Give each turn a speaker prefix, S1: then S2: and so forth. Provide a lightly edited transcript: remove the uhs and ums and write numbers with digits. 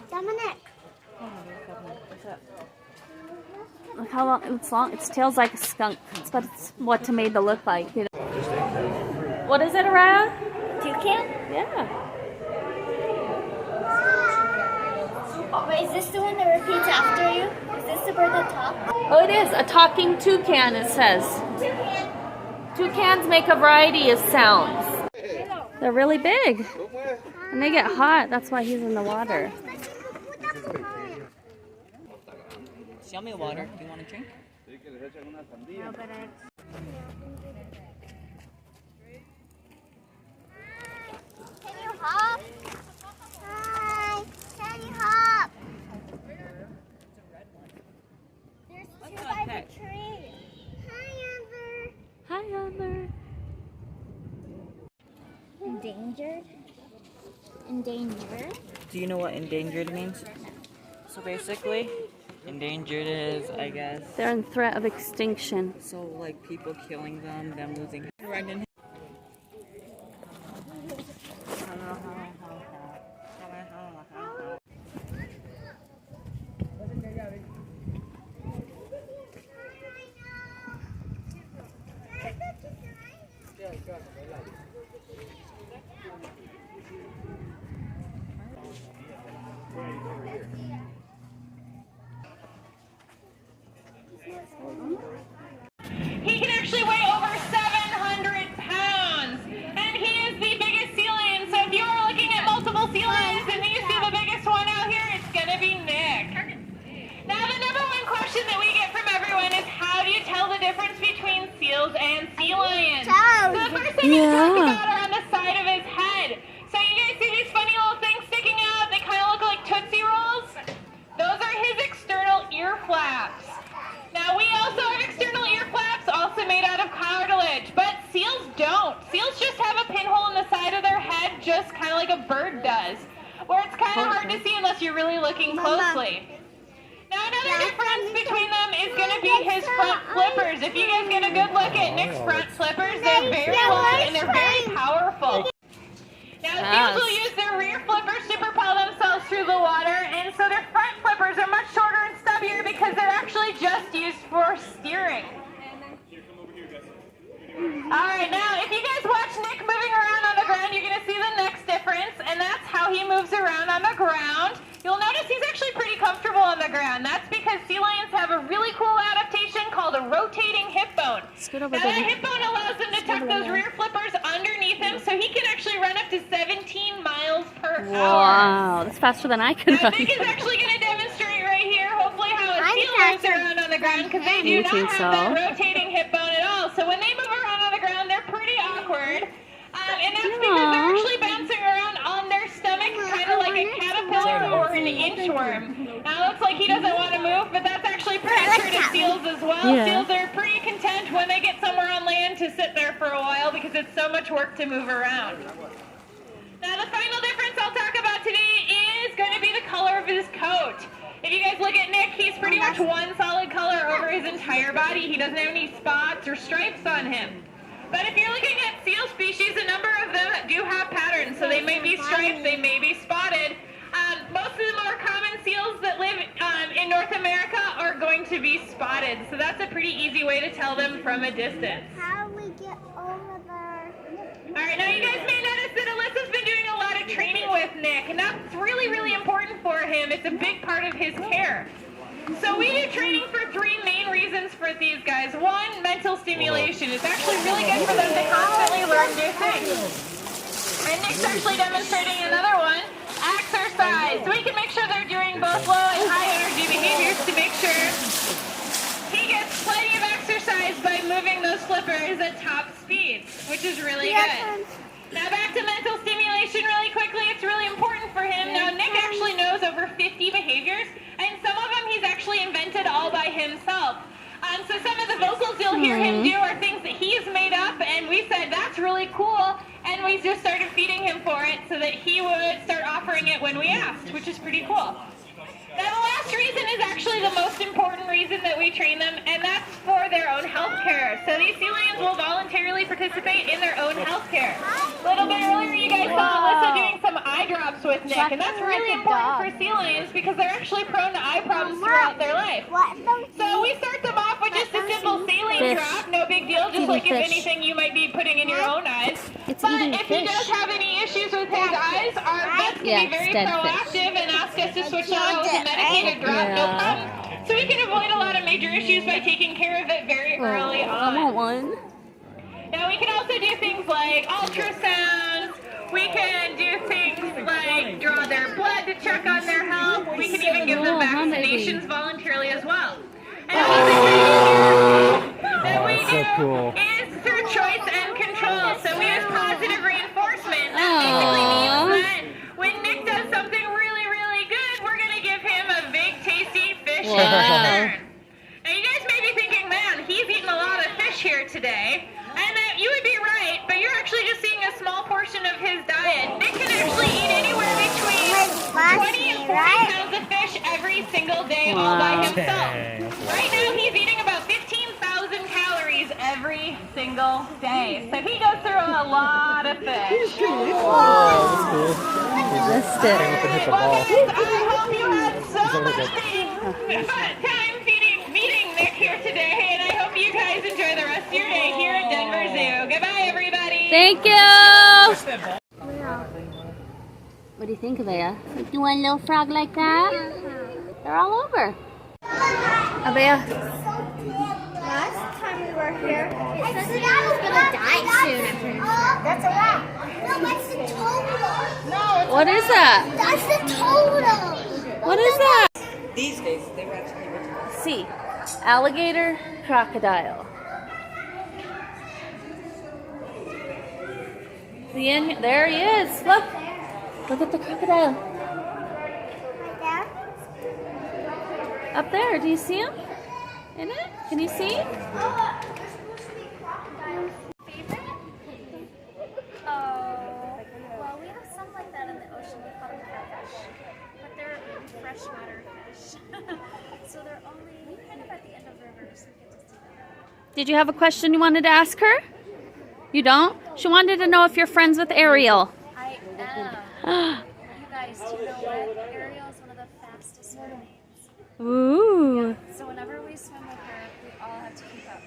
S1: Dominic.
S2: Look how long it's long. Its tail's like a skunk. It's what tomato look like. You know? What is it, Araya?
S1: Toucan?
S2: Yeah.
S1: Wait, is this the one that repeats after you? Is this the bird that talks?
S2: Oh, it is a talking toucan. It says.
S1: Toucan.
S2: Toucans make a variety of sounds. They're really big, and they get hot. That's why he's in the water.
S3: Sell me water. Do you want a drink?
S1: No, but Can you hop? Hi. Can you hop? There's two by the tree. Hi, Amber.
S2: Hi, Amber.
S1: Endangered? Endangered?
S3: Do you know what endangered means? So basically, endangered is, I guess,
S2: They're in threat of extinction.
S3: so like people killing them losing.
S4: He can actually weigh over 700 pounds, and he is the biggest sea lion. So if you are looking at multiple sea lions and you see the biggest one out here, it's going to be Nick. Now the number one question that we get from everyone is, how do you tell the difference between seals and sea lions? So the first thing to talk about are on the side of his head. So you guys see these funny little things sticking out? They kind of look like Tootsie Rolls. Those are his external ear flaps. Now we also have external ear flaps, also made out of cartilage, but seals don't. Seals just have a pinhole in the side of their head, just kind of like a bird does, where it's kind of hard to see unless you're really looking closely. Now another difference between them is going to be his front flippers. If you guys get a good look at Nick's front flippers, they're very long and they're very powerful. Now seals will use their rear flippers to propel themselves through the water, and so their front flippers are much shorter and stubbier because they're actually just used for steering. Alright, now if you guys watch Nick moving around on the ground, you're going to see the next difference, and that's how he moves around on the ground. You'll notice he's actually pretty comfortable on the ground. That's because sea lions have a really cool adaptation called a rotating hip bone. Now that hip bone allows them to tuck those rear flippers underneath him, so he can actually run up to 17 miles per hour.
S2: Wow, that's faster than I can
S4: Now,
S2: run.
S4: Nick is actually going to demonstrate right here, hopefully, how a seal moves around on the ground, because they do not have that rotating hip bone at all. So when they move around on the ground, they're pretty awkward. And that's because they're actually bouncing around on their stomach, kind of like a caterpillar or an inchworm. Now it looks like he doesn't want to move, but that's actually pretty true to seals as well. Seals are pretty content when they get somewhere on land to sit there for a while because it's so much work to move around. Now the final difference I'll talk about today is going to be the color of his coat. If you guys look at Nick, he's pretty much one solid color over his entire body. He doesn't have any spots or stripes on him. But if you're looking at seal species, a number of them do have patterns. So they may be striped, they may be spotted. Most of the more common seals that live in North America are going to be spotted. So that's a pretty easy way to tell them from a distance.
S1: How do we get over there?
S4: Alright, now you guys may notice that Alyssa's been doing a lot of training with Nick, and that's really, really important for him. It's a big part of his care. So we do training for three main reasons for these guys. One, mental stimulation. It's actually really good for them to constantly learn new things. And Nick's actually demonstrating another one, exercise. So we can make sure they're doing both low and high energy behaviors to make sure he gets plenty of exercise by moving those flippers at top speeds, which is really good. Now back to mental stimulation really quickly. It's really important for him. Now Nick actually knows over 50 behaviors, and some of them he's actually invented all by himself. So some of the vocals you'll hear him do are things that he's made up, and we said that's really cool, and we just started feeding him for it so that he would start offering it when we asked, which is pretty cool. Now, the last reason is actually the most important reason that we train them, and that's for their own health care. So these sea lions will voluntarily participate in their own health care. A little bit earlier, you guys saw Alyssa doing some eye drops with Nick, and that's really important for sea lions because they're actually prone to eye problems throughout their life. So we start them off with just a simple saline drop, no big deal, just like if anything you might be putting in your own eyes. But if he does have any issues with his eyes, our vets can be very proactive and ask us to switch on with a medicated drop, no problem. So we can avoid a lot of major issues by taking care of it very early on.
S2: I want one.
S4: Now we can also do things like ultrasounds. We can do things like draw their blood to check on their health. We can even give them vaccinations voluntarily as well. And another thing that we do is through choice and control. So we use positive reinforcement. That basically means that when Nick does something really, really good, we're going to give him a big, tasty fish in return. Now you guys may be thinking, man, he's eaten a lot of fish here today. And you would be right, but you're actually just seeing a small portion of his diet. Nick can actually eat anywhere between 20 and 40 pounds of fish every single day all by himself. Right now, he's eating about 15,000 calories every single day. So he goes through a lot of fish.
S2: That's it.
S4: Well, guys, I hope you had so much time meeting Nick here today, and I hope you guys enjoy the rest of your day here at Denver Zoo. Goodbye, everybody.
S2: Thank you. What do you think of Abea? You want a little frog like that? They're all over. Abea.
S1: Last time we were here, it said that he was gonna die soon. That's a rat. No, that's the totem. No,
S2: What is that?
S1: that's the totem.
S2: What is that?
S3: These days, they've actually
S2: C. Alligator, crocodile. There he is. Look. Look at the crocodile. Up there. Do you see him? In it? Can you see?
S1: Well, we have some like that in the ocean. We call them catfish, but they're freshwater fish. So they're only kind of at the end of the river, so we get to see them.
S2: Did you have a question you wanted to ask her? You don't? She wanted to know if you're friends with Ariel.
S1: I am. You guys, do you know what? Ariel is one of the fastest mermaids.
S2: Ooh.
S1: So whenever we swim with her, we all have to keep up.